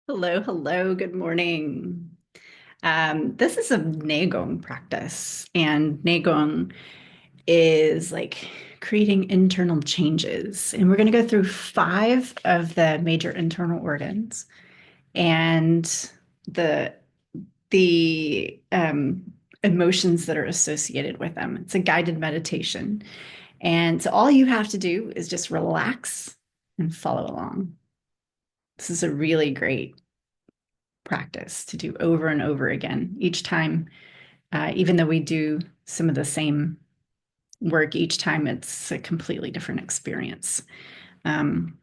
Hello, hello, good morning. This is a Nei Gong practice, and Nei Gong is like creating internal changes. And we're going to go through five of the major internal organs and the the emotions that are associated with them. It's a guided meditation, and so all you have to do is just relax and follow along. This is a really great practice to do over and over again each time, even though we do some of the same work each time, it's a completely different experience um,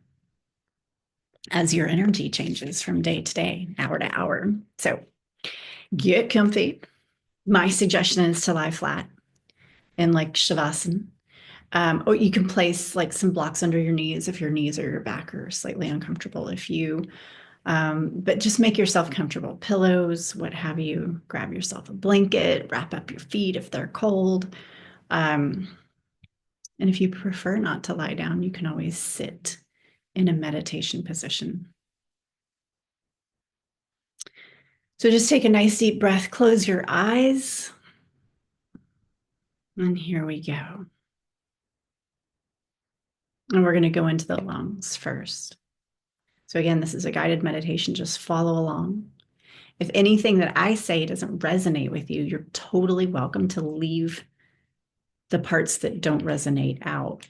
as your energy changes from day to day, hour to hour. So get comfy. My suggestion is to lie flat in like Shavasana. Or you can place like some blocks under your knees if your knees or your back are slightly uncomfortable. But just make yourself comfortable. Pillows, what have you. Grab yourself a blanket, wrap up your feet if they're cold. Um, and if you prefer not to lie down, you can always sit in a meditation position. So just take a nice deep breath, close your eyes, and here we go. And we're going to go into the lungs first. So, again, this is a guided meditation. Just follow along. If anything that I say doesn't resonate with you, you're totally welcome to leave the parts that don't resonate out.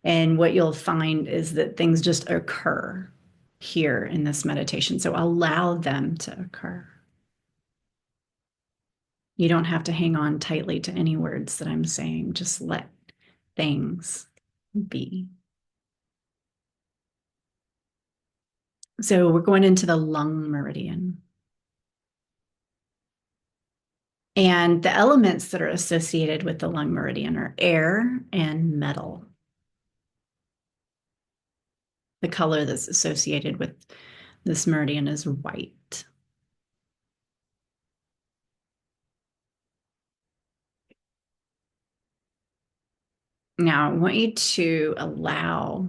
And what you'll find is that things just occur here in this meditation. So allow them to occur. You don't have to hang on tightly to any words that I'm saying. Just let things be. So we're going into the lung meridian. And the elements that are associated with the lung meridian are air and metal. The color that's associated with this meridian is white. Now, I want you to allow,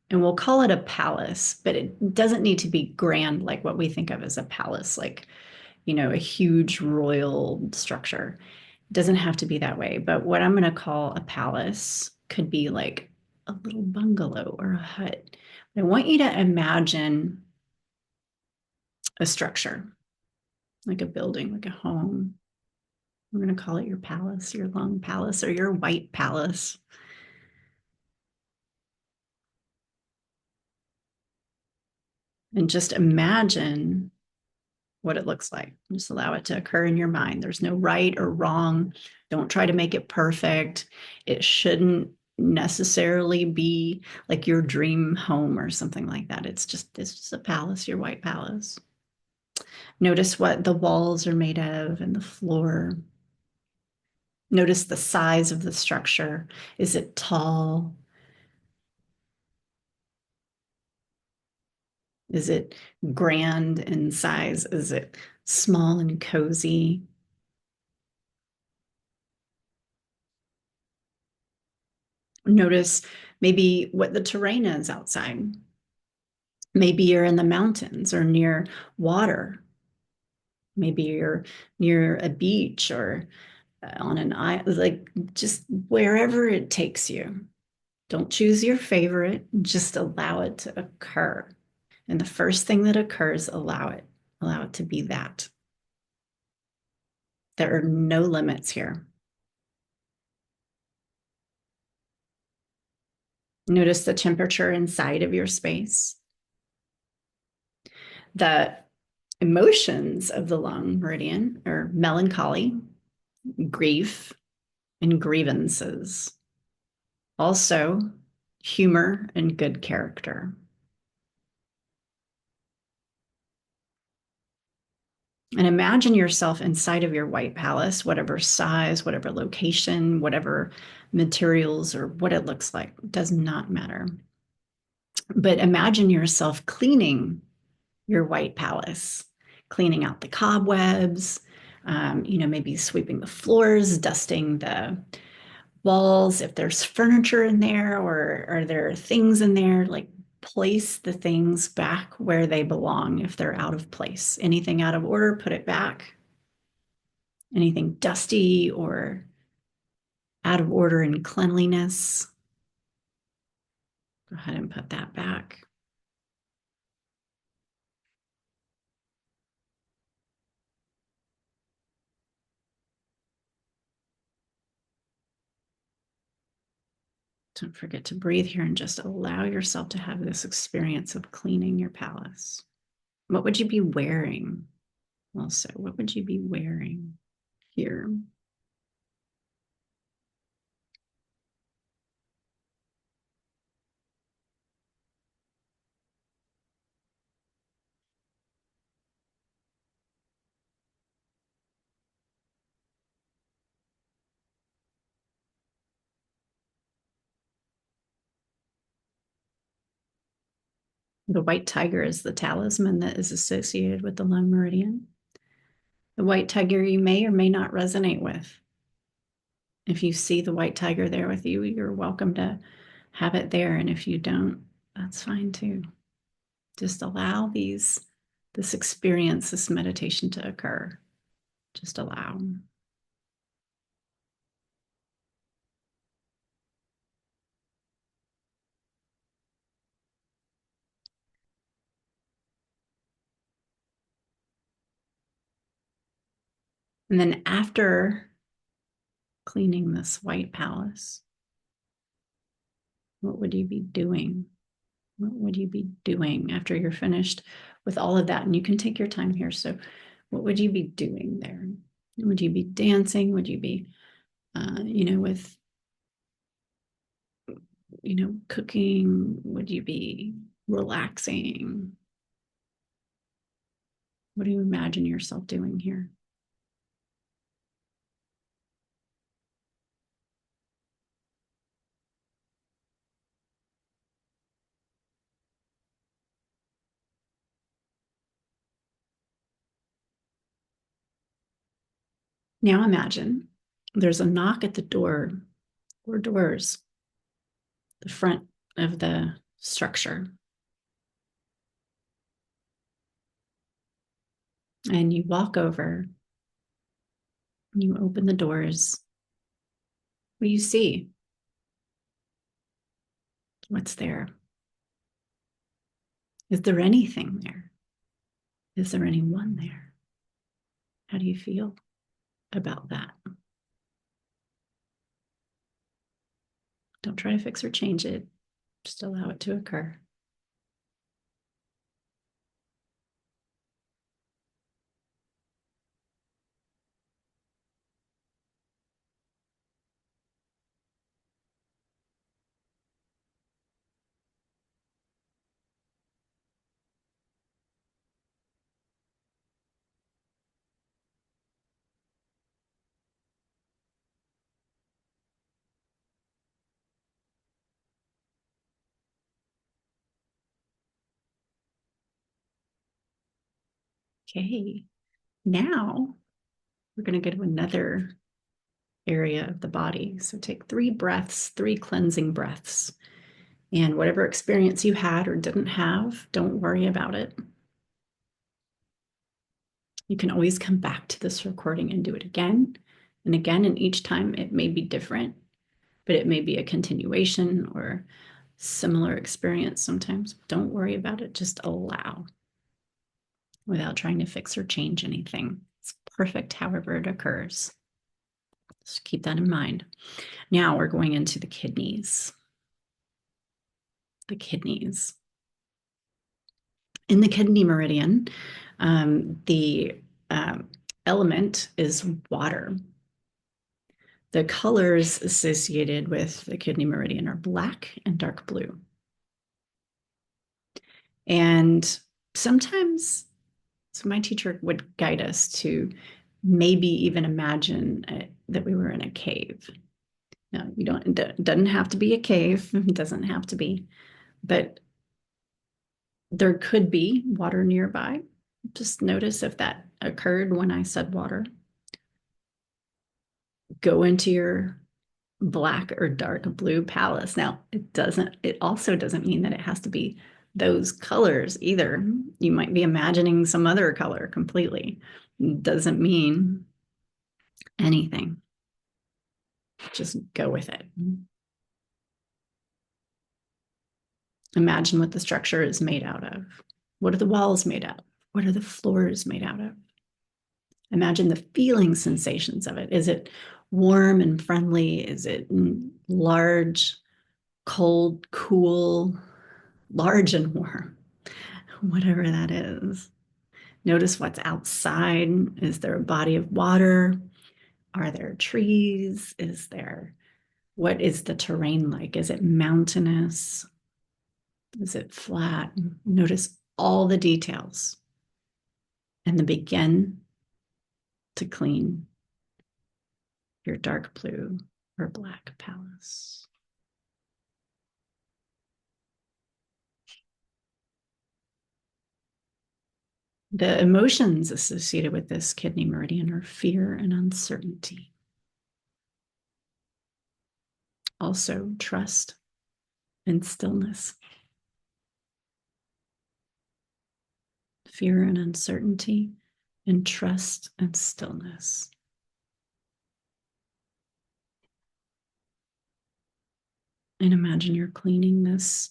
and we'll call it a palace, but it doesn't need to be grand like what we think of as a palace, like, a huge royal structure. It doesn't have to be that way. But what I'm going to call a palace could be like a little bungalow or a hut. I want you to imagine a structure, like a building, like a home. We're going to call it your palace, your lung palace, or your white palace. And just imagine what it looks like. Just allow it to occur in your mind. There's no right or wrong. Don't try to make it perfect. It shouldn't necessarily be like your dream home or something like that. It's just a palace, your white palace. Notice what the walls are made of and the floor. Notice the size of the structure. Is it tall? Is it grand in size? Is it small and cozy? Notice maybe what the terrain is outside. Maybe you're in the mountains or near water. Maybe you're near a beach or on an island, like just wherever it takes you. Don't choose your favorite, just allow it to occur. And the first thing that occurs, allow it. Allow it to be that. There are no limits here. Notice the temperature inside of your space. The emotions of the lung meridian are melancholy, grief, and grievances. Also, humor and good character. And imagine yourself inside of your white palace, whatever size, whatever location, whatever materials, or what it looks like, does not matter. But imagine yourself cleaning your white palace, cleaning out the cobwebs, maybe sweeping the floors, dusting the walls. If there's furniture in there or are there things in there, like place the things back where they belong if they're out of place. Anything out of order, put it back. Anything dusty or out of order in cleanliness, go ahead and put that back. Don't forget to breathe here and just allow yourself to have this experience of cleaning your palace. What would you be wearing? Also, what would you be wearing here? The white tiger is the talisman that is associated with the lung meridian. The white tiger you may or may not resonate with. If you see the white tiger there with you, you're welcome to have it there. And if you don't, that's fine too. Just allow this experience, this meditation to occur. Just allow. And then after cleaning this white palace, what would you be doing? What would you be doing after you're finished with all of that? And you can take your time here. So what would you be doing there? Would you be dancing? Would you be, with, cooking? Would you be relaxing? What do you imagine yourself doing here? Now imagine there's a knock at the door or doors, the front of the structure. And you walk over, you open the doors. What do you see? What's there? Is there anything there? Is there anyone there? How do you feel about that? Don't try to fix or change it. Just allow it to occur. Okay, now we're going to go to another area of the body. So take 3 breaths, 3 cleansing breaths. And whatever experience you had or didn't have, don't worry about it. You can always come back to this recording and do it again and again. And each time it may be different, but it may be a continuation or similar experience sometimes. Don't worry about it. Just allow without trying to fix or change anything. It's perfect however it occurs. Just keep that in mind. Now we're going into the kidneys. The kidneys. In the kidney meridian, the element is water. The colors associated with the kidney meridian are black and dark blue. And sometimes, so my teacher would guide us to maybe even imagine that we were in a cave. Now, it doesn't have to be a cave. It doesn't have to be, but there could be water nearby. Just notice if that occurred when I said water. Go into your black or dark blue palace. Now, it also doesn't mean that it has to be those colors either. You might be imagining some other color completely. Doesn't mean anything. Just go with it. Imagine what the structure is made out of. What are the walls made out of? What are the floors made out of? Imagine the feeling sensations of it. Is it warm and friendly? Is it large, cold, cool, large and warm? Whatever that is. Notice what's outside. Is there a body of water? Are there trees? What is the terrain like? Is it mountainous? Is it flat? Notice all the details and then begin to clean your dark blue or black palace. The emotions associated with this kidney meridian are fear and uncertainty. Also, trust and stillness. Fear and uncertainty, and trust and stillness. And imagine you're cleaning this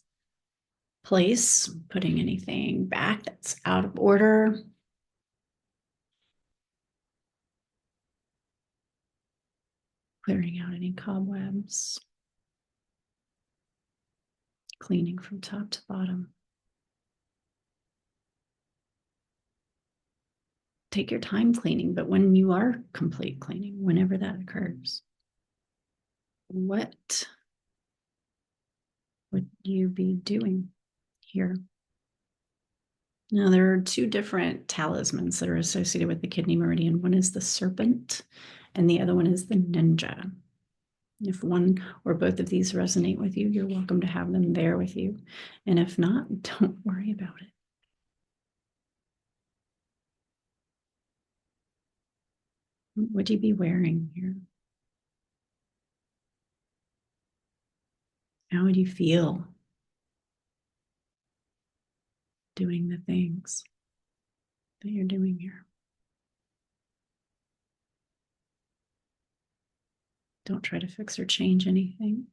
place, putting anything back that's out of order. Clearing out any cobwebs. Cleaning from top to bottom. Take your time cleaning, but when you are complete cleaning, whenever that occurs, what would you be doing here? Now, there are two different talismans that are associated with the kidney meridian. One is the serpent, and the other one is the ninja. If one or both of these resonate with you, you're welcome to have them there with you. And if not, don't worry about it. What would you be wearing here? How would you feel doing the things that you're doing here? Don't try to fix or change anything.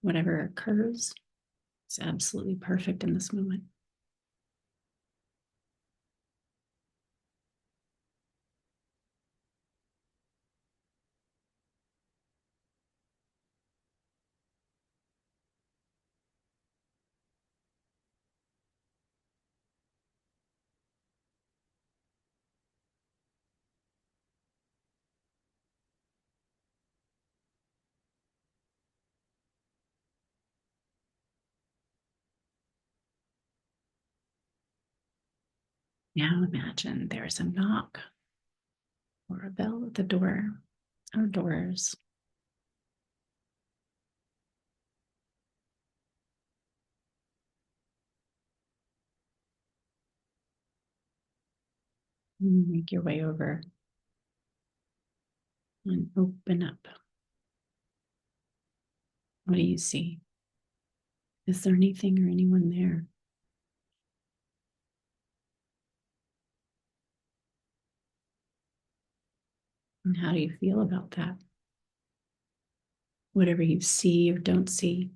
Whatever occurs is absolutely perfect in this moment. Now imagine there's a knock or a bell at the door or doors. Make your way over and open up. What do you see? Is there anything or anyone there? And how do you feel about that? Whatever you see or don't see,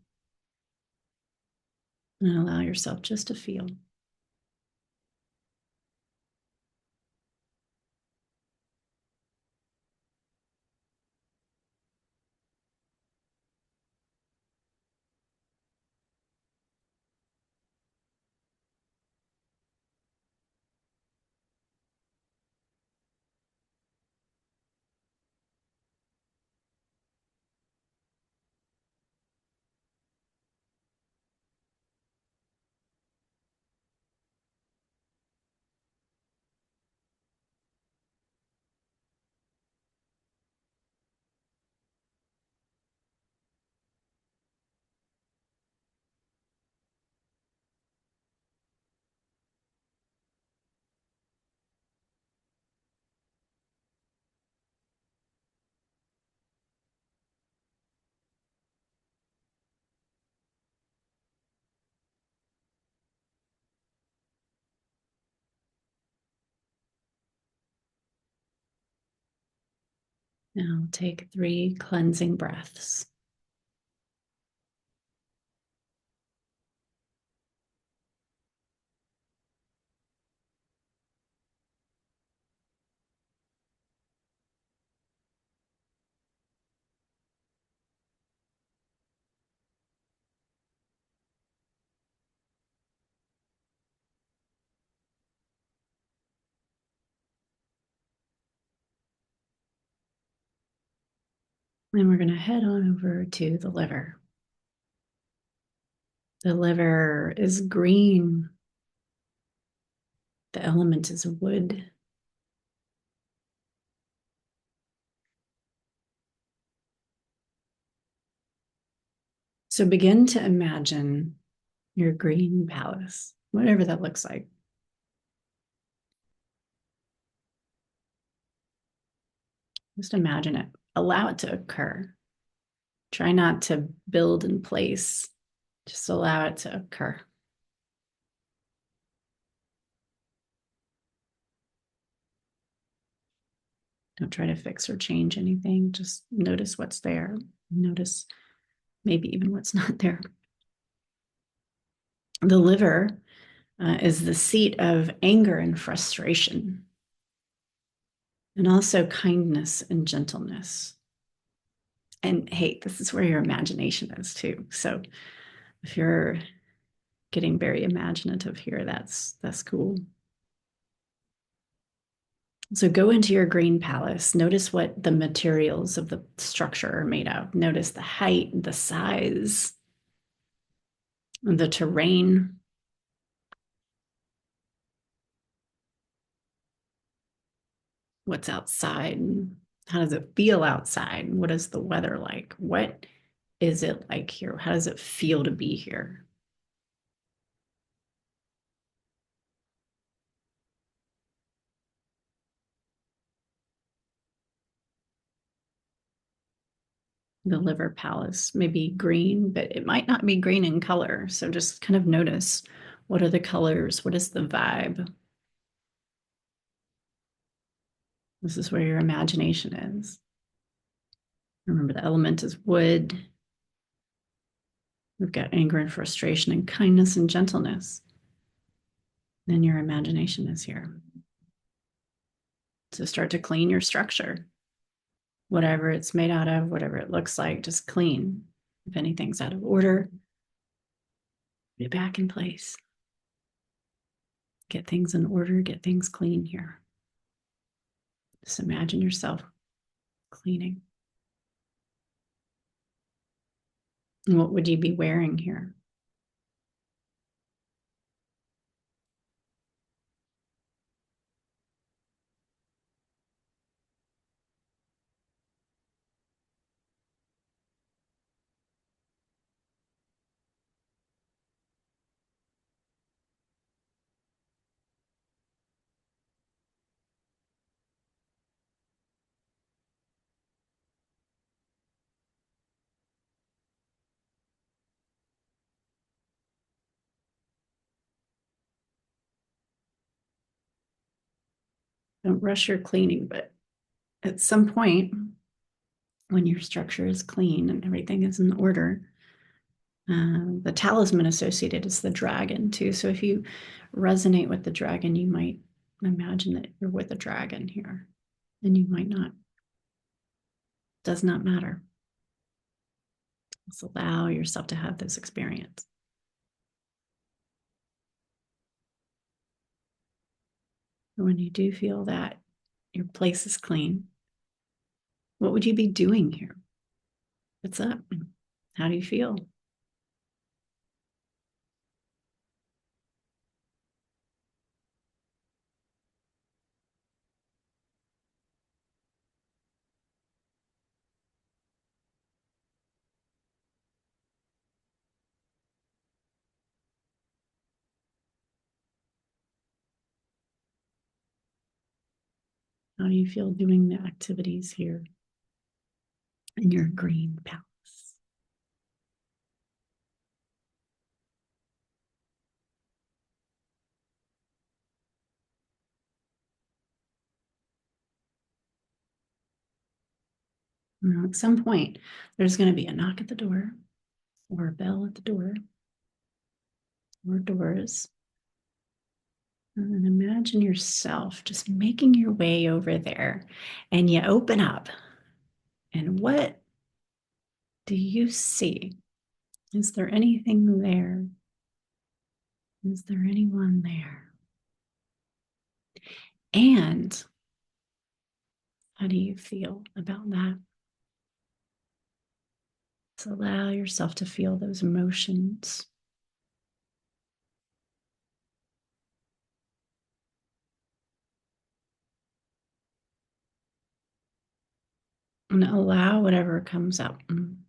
and allow yourself just to feel. Now take 3 cleansing breaths. Then we're going to head on over to the liver. The liver is green. The element is wood. So begin to imagine your green palace, whatever that looks like. Just imagine it. Allow it to occur. Try not to build in place. Just allow it to occur. Don't try to fix or change anything. Just notice what's there. Notice maybe even what's not there. The liver is the seat of anger and frustration, and also kindness and gentleness. And hey, this is where your imagination is too. So if you're getting very imaginative here, that's cool. So go into your green palace. Notice what the materials of the structure are made of. Notice the height, the size, the terrain. What's outside? How does it feel outside? What is the weather like? What is it like here? How does it feel to be here? The liver palace may be green, but it might not be green in color. So just kind of notice, what are the colors? What is the vibe? This is where your imagination is. Remember, the element is wood. We've got anger and frustration and kindness and gentleness. Then your imagination is here. So start to clean your structure. Whatever it's made out of, whatever it looks like, just clean. If anything's out of order, put it back in place. Get things in order, get things clean here. Just imagine yourself cleaning. And what would you be wearing here? Don't rush your cleaning, but at some point, when your structure is clean and everything is in order, the talisman associated is the dragon too. So if you resonate with the dragon, you might imagine that you're with a dragon here, and you might not. Does not matter. Just allow yourself to have this experience. When you do feel that your place is clean, what would you be doing here? What's up? How do you feel? How do you feel doing the activities here in your green palace? Now, at some point, there's going to be a knock at the door or a bell at the door or doors. And then imagine yourself just making your way over there, and you open up. And what do you see? Is there anything there? Is there anyone there? And how do you feel about that? So allow yourself to feel those emotions. And allow whatever comes up. Don't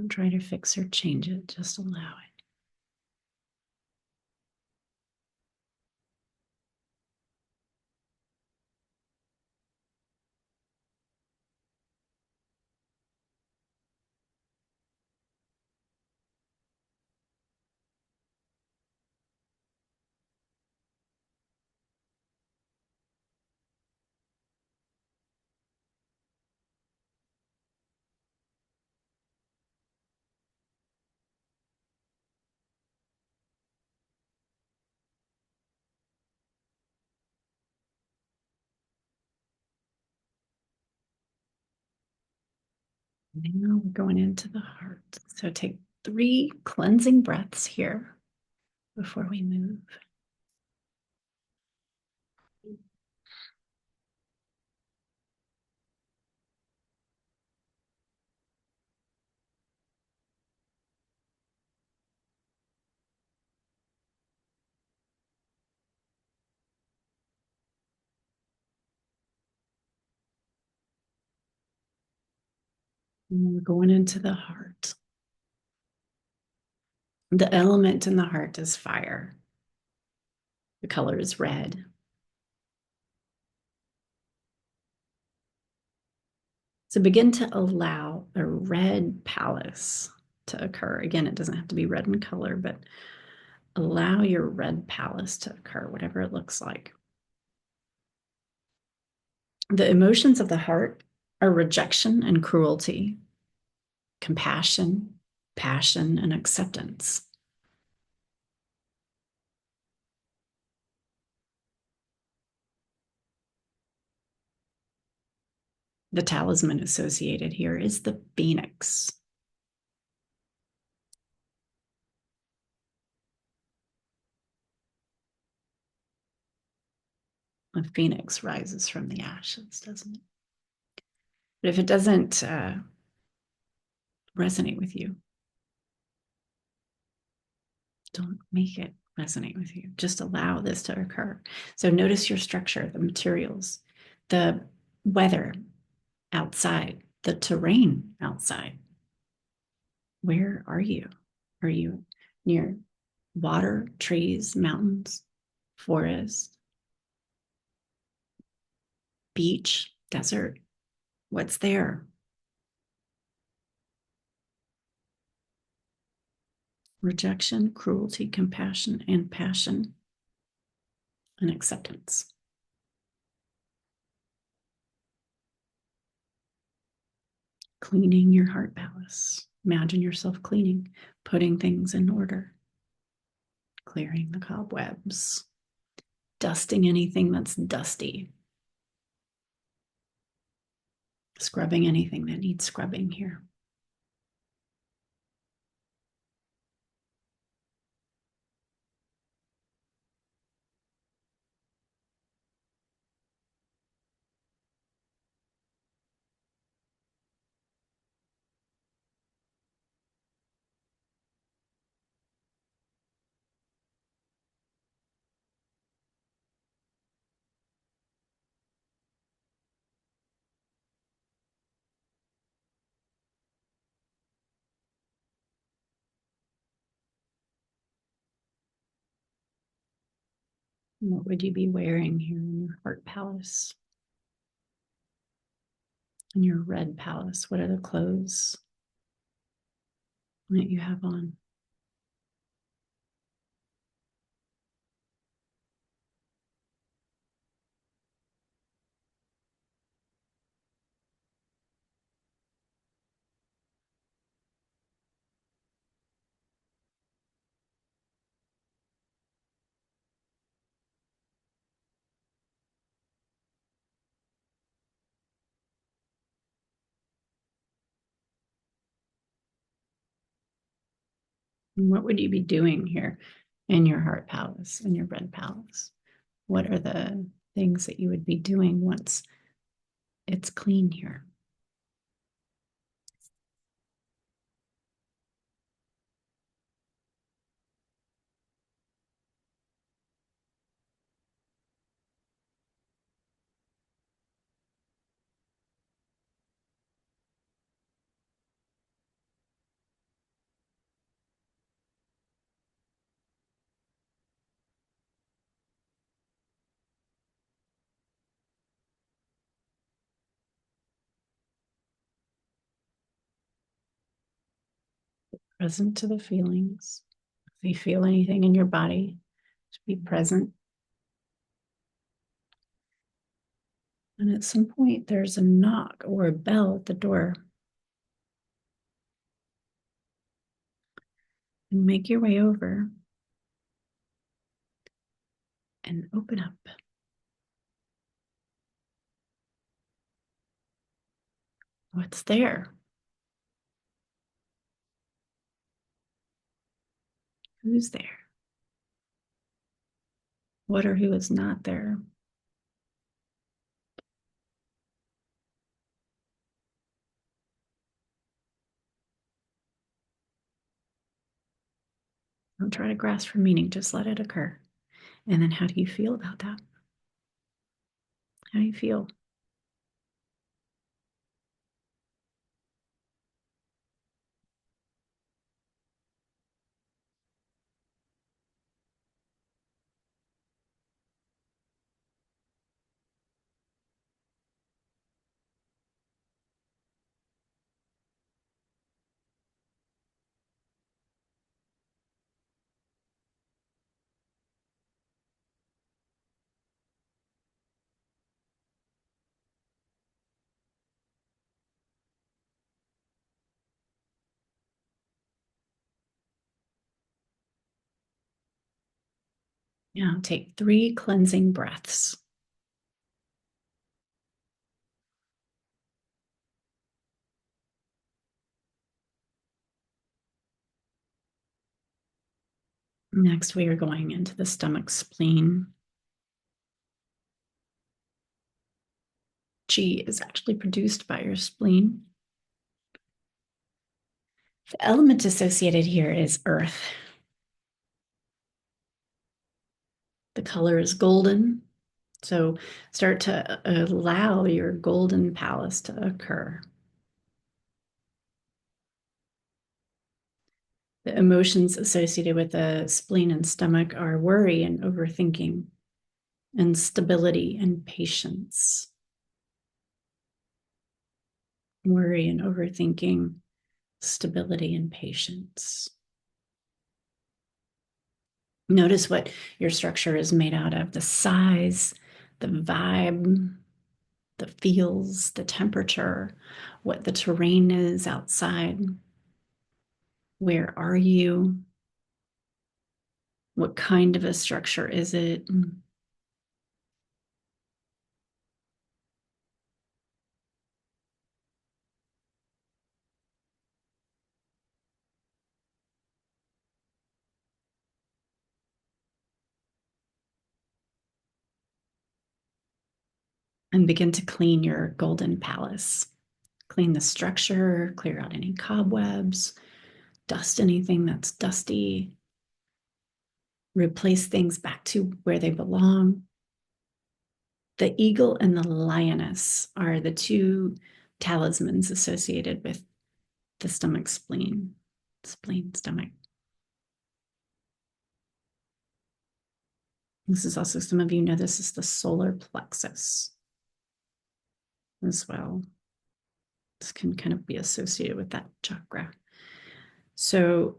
try to fix or change it, just allow it. Now we're going into the heart. So take 3 cleansing breaths here before we move. And we're going into the heart. The element in the heart is fire. The color is red. So begin to allow a red palace to occur. Again, it doesn't have to be red in color, but allow your red palace to occur, whatever it looks like. The emotions of the heart are rejection and cruelty, compassion, passion, and acceptance. The talisman associated here is the phoenix. A phoenix rises from the ashes, doesn't it? But if it doesn't resonate with you, don't make it resonate with you. Just allow this to occur. So notice your structure, the materials, the weather outside, the terrain outside. Where are you? Are you near water, trees, mountains, forest, beach, desert? What's there? Rejection, cruelty, compassion, and passion, and acceptance. Cleaning your heart palace. Imagine yourself cleaning, putting things in order, clearing the cobwebs, dusting anything that's dusty, scrubbing anything that needs scrubbing here. What would you be wearing here in your heart palace? In your red palace, what are the clothes that you have on? And what would you be doing here in your heart palace, in your bread palace? What are the things that you would be doing once it's clean here? Present to the feelings. If you feel anything in your body, just be present. And at some point, there's a knock or a bell at the door. And make your way over and open up. What's there? Who's there? What or who is not there? Don't try to grasp for meaning, just let it occur. And then how do you feel about that? How do you feel? Now take 3 cleansing breaths. Next, we are going into the stomach spleen. Qi is actually produced by your spleen. The element associated here is earth. The color is golden. So start to allow your golden palace to occur. The emotions associated with the spleen and stomach are worry and overthinking, and stability and patience. Worry and overthinking, stability and patience. Notice what your structure is made out of, the size, the vibe, the feels, the temperature, what the terrain is outside. Where are you? What kind of a structure is it? And begin to clean your golden palace. Clean the structure, clear out any cobwebs, dust anything that's dusty, replace things back to where they belong. The eagle and the lioness are the 2 talismans associated with the stomach spleen, stomach. This is also, some of you know, this is the solar plexus as well. This can kind of be associated with that chakra. So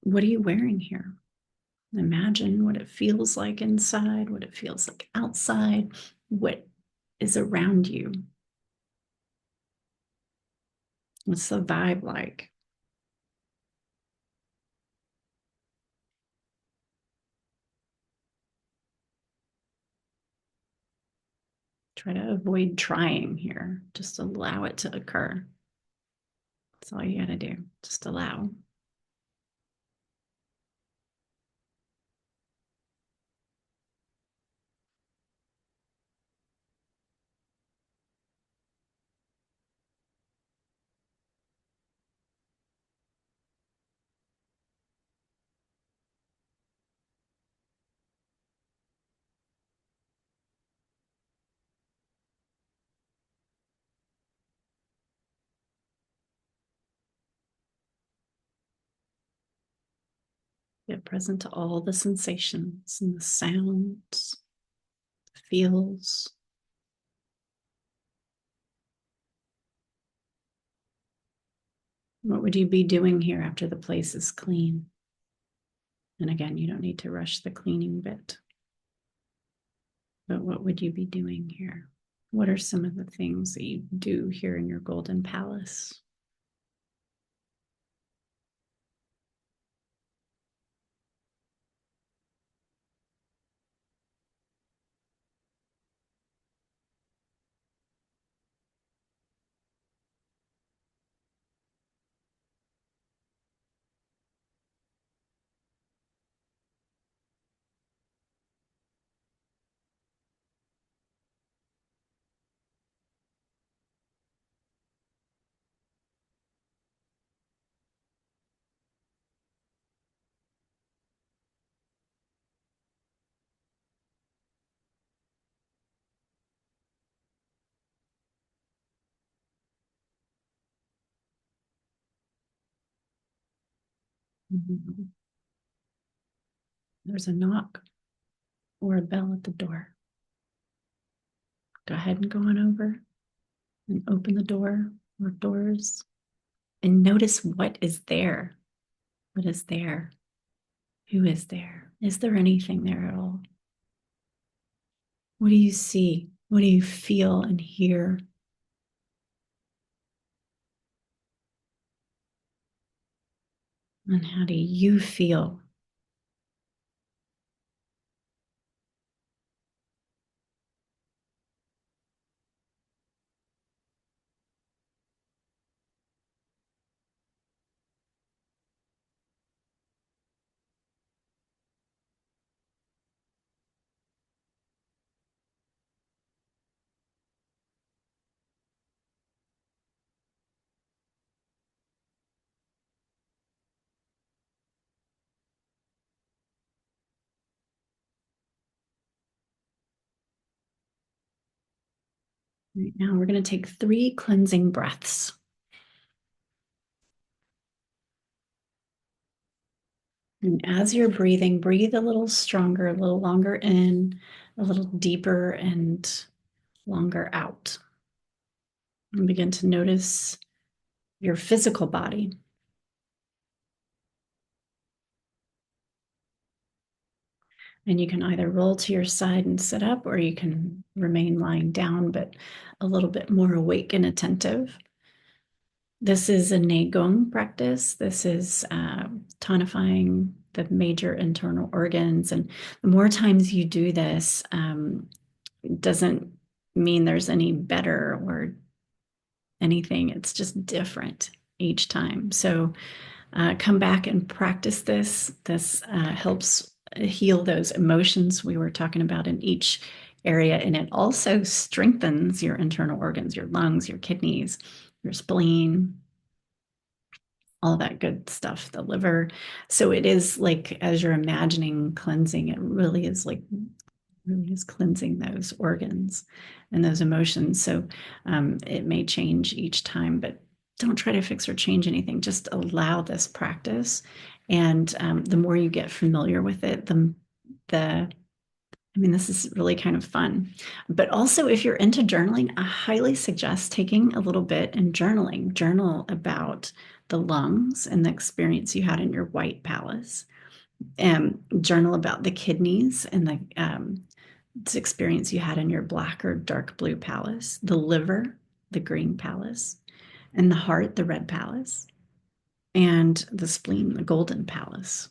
what are you wearing here? Imagine what it feels like inside, what it feels like outside, what is around you. What's the vibe like? Try to avoid trying here. Just allow it to occur. That's all you got to do. Just allow. Get present to all the sensations and the sounds, the feels. What would you be doing here after the place is clean? And again, you don't need to rush the cleaning bit. But what would you be doing here? What are some of the things that you do here in your golden palace? Mhm. There's a knock or a bell at the door. Go ahead and go on over and open the door or doors and notice what is there. What is there? Who is there? Is there anything there at all? What do you see? What do you feel and hear? And how do you feel? Right now, we're going to take 3 cleansing breaths. And as you're breathing, breathe a little stronger, a little longer in, a little deeper and longer out. And begin to notice your physical body. And you can either roll to your side and sit up, or you can remain lying down, but a little bit more awake and attentive. This is a Nei Gong practice. This is tonifying the major internal organs. And the more times you do this, it doesn't mean there's any better or anything. It's just different each time. So come back and practice this. This helps heal those emotions we were talking about in each area. And it also strengthens your internal organs, your lungs, your kidneys, your spleen, all that good stuff, the liver. So it is like, as you're imagining cleansing, it really is cleansing those organs and those emotions. So it may change each time, but don't try to fix or change anything. Just allow this practice. And the more you get familiar with it, this is really kind of fun. But also, if you're into journaling, I highly suggest taking a little bit and journaling. Journal about the lungs and the experience you had in your white palace. Journal about the kidneys and the experience you had in your black or dark blue palace, the liver, the green palace, and the heart, the red palace, and the spleen, the golden palace.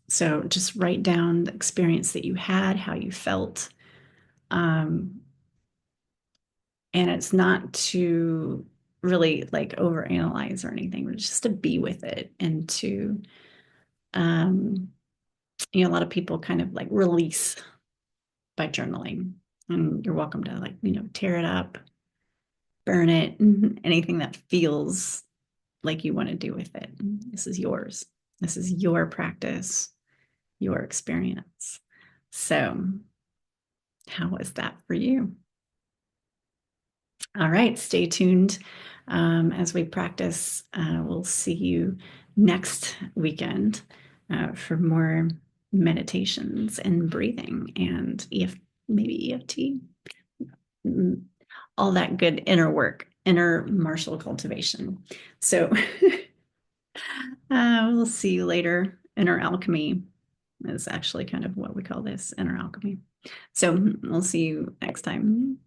So just write down the experience that you had, how you felt. And it's not to really like overanalyze or anything, but just to be with it and to, a lot of people kind of like release by journaling. And you're welcome to tear it up, burn it, anything that feels like you want to do with it. This is yours. This is your practice, your experience. So, how was that for you? All right, stay tuned as we practice. We'll see you next weekend. for more meditations and breathing and maybe EFT, all that good inner work, inner martial cultivation. So we'll see you later. Inner alchemy is actually kind of what we call this, inner alchemy. So we'll see you next time.